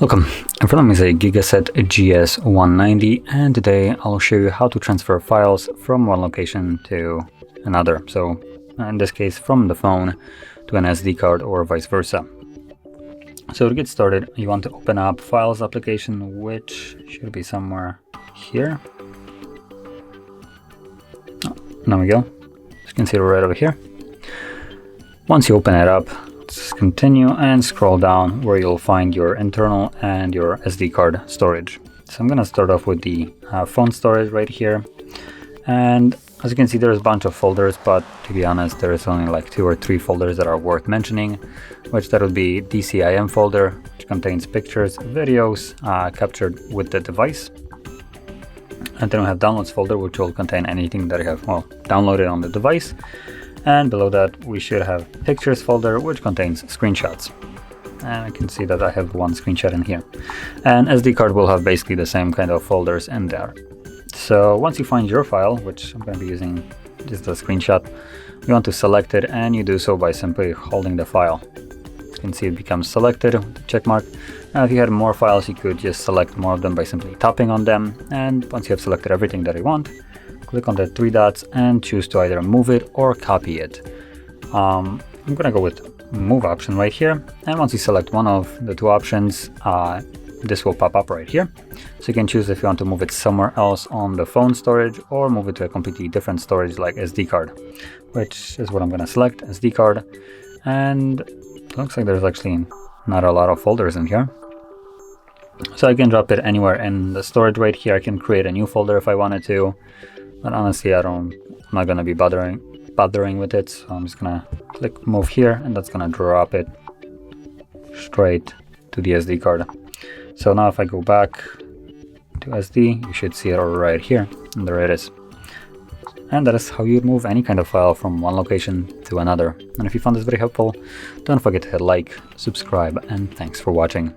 Welcome, in front of me is a GIGASET GS190, and today I'll show you how to transfer files from one location to another. So in this case from the phone to an SD card or vice versa. So to get started, you want to open up Files application, which should be somewhere here. Oh, there we go. As you can see right over here. Once you open it up, let's continue and scroll down where you'll find your internal and your SD card storage. So I'm going to start off with the phone storage right here. And as you can see, there's a bunch of folders, but to be honest, there's only like 2 or 3 folders that are worth mentioning, which that would be DCIM folder, which contains pictures, videos captured with the device. And then we have downloads folder, which will contain anything that you have downloaded on the device. And below that, we should have pictures folder, which contains screenshots. And I can see that I have one screenshot in here. And SD card will have basically the same kind of folders in there. So once you find your file, which I'm going to be using just a screenshot, you want to select it, and you do so by simply holding the file. You can see it becomes selected with the check mark. Now if you had more files, you could just select more of them by simply tapping on them. And once you have selected everything that you want, click on the 3 dots and choose to either move it or copy it. I'm going to go with move option right here. And once you select one of the 2 options, this will pop up right here. So you can choose if you want to move it somewhere else on the phone storage or move it to a completely different storage like SD card, which is what I'm going to select, SD card. And it looks like there's actually not a lot of folders in here. So I can drop it anywhere in the storage right here. I can create a new folder if I wanted to, but honestly, I'm not going to be bothering with it. So I'm just going to click move here, and that's going to drop it straight to the SD card. So now if I go back to SD, you should see it right here, and there it is. And that is how you move any kind of file from one location to another. And if you found this very helpful, don't forget to hit like, subscribe, and thanks for watching.